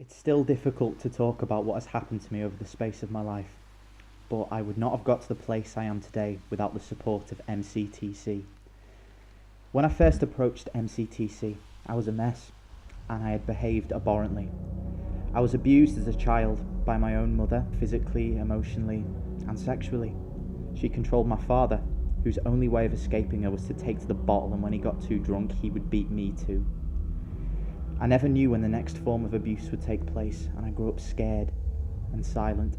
It's still difficult to talk about what has happened to me over the space of my life, but I would not have got to the place I am today without the support of MCTC. When I first approached MCTC, I was a mess, and I had behaved abhorrently. I was abused as a child by my own mother, physically, emotionally, and sexually. She controlled my father, whose only way of escaping her was to take to the bottle, and when he got too drunk, he would beat me too. I never knew when the next form of abuse would take place, and I grew up scared and silent.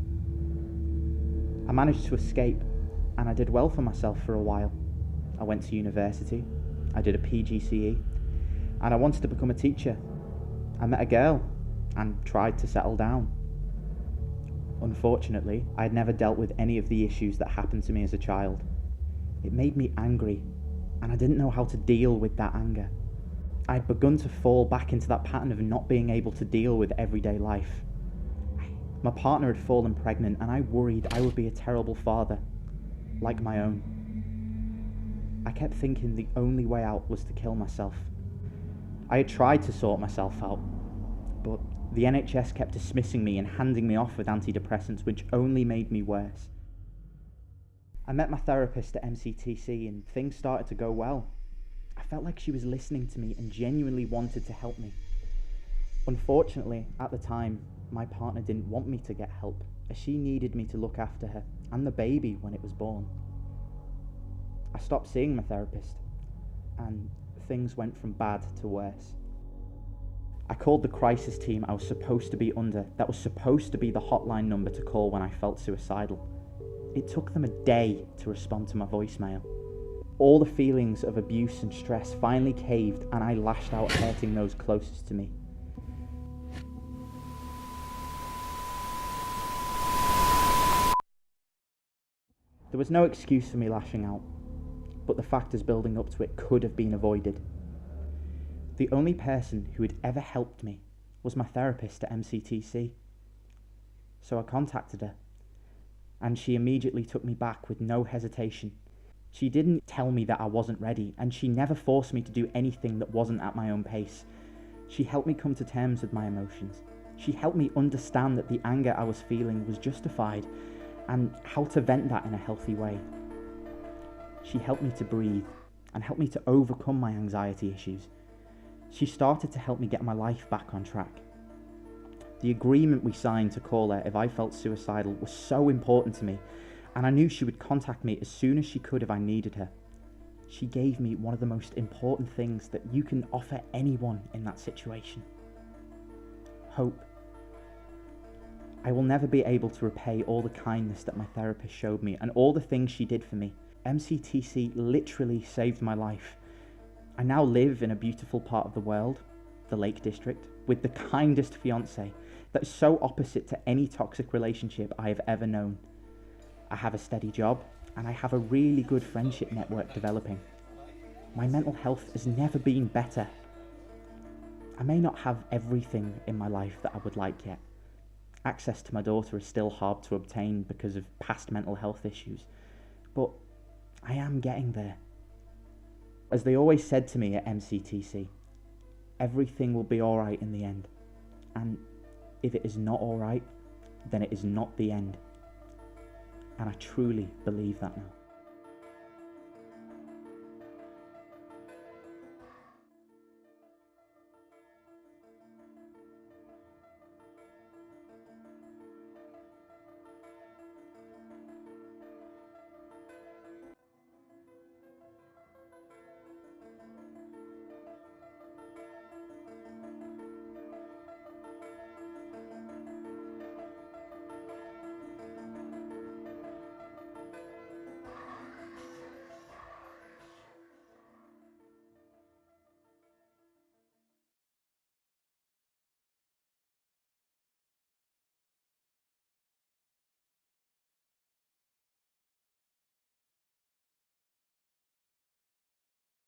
I managed to escape, and I did well for myself for a while. I went to university, I did a PGCE, and I wanted to become a teacher. I met a girl, and tried to settle down. Unfortunately, I had never dealt with any of the issues that happened to me as a child. It made me angry, and I didn't know how to deal with that anger. I had begun to fall back into that pattern of not being able to deal with everyday life. My partner had fallen pregnant, and I worried I would be a terrible father, like my own. I kept thinking the only way out was to kill myself. I had tried to sort myself out, but the NHS kept dismissing me and handing me off with antidepressants, which only made me worse. I met my therapist at MCTC, and things started to go well. I felt like she was listening to me and genuinely wanted to help me. Unfortunately, at the time, my partner didn't want me to get help, as she needed me to look after her and the baby when it was born. I stopped seeing my therapist, and things went from bad to worse. I called the crisis team I was supposed to be under, that was supposed to be the hotline number to call when I felt suicidal. It took them a day to respond to my voicemail. All the feelings of abuse and stress finally caved, and I lashed out, hurting those closest to me. There was no excuse for me lashing out, but the factors building up to it could have been avoided. The only person who had ever helped me was my therapist at MCTC. So I contacted her, and she immediately took me back with no hesitation. She didn't tell me that I wasn't ready, and she never forced me to do anything that wasn't at my own pace. She helped me come to terms with my emotions. She helped me understand that the anger I was feeling was justified, and how to vent that in a healthy way. She helped me to breathe, and helped me to overcome my anxiety issues. She started to help me get my life back on track. The agreement we signed to call her if I felt suicidal was so important to me, and I knew she would contact me as soon as she could if I needed her. She gave me one of the most important things that you can offer anyone in that situation: hope. I will never be able to repay all the kindness that my therapist showed me and all the things she did for me. MCTC literally saved my life. I now live in a beautiful part of the world, the Lake District, with the kindest fiance that is so opposite to any toxic relationship I have ever known. I have a steady job, and I have a really good friendship network developing. My mental health has never been better. I may not have everything in my life that I would like yet. Access to my daughter is still hard to obtain because of past mental health issues, but I am getting there. As they always said to me at MCTC, everything will be alright in the end, and if it is not alright, then it is not the end. And I truly believe that now.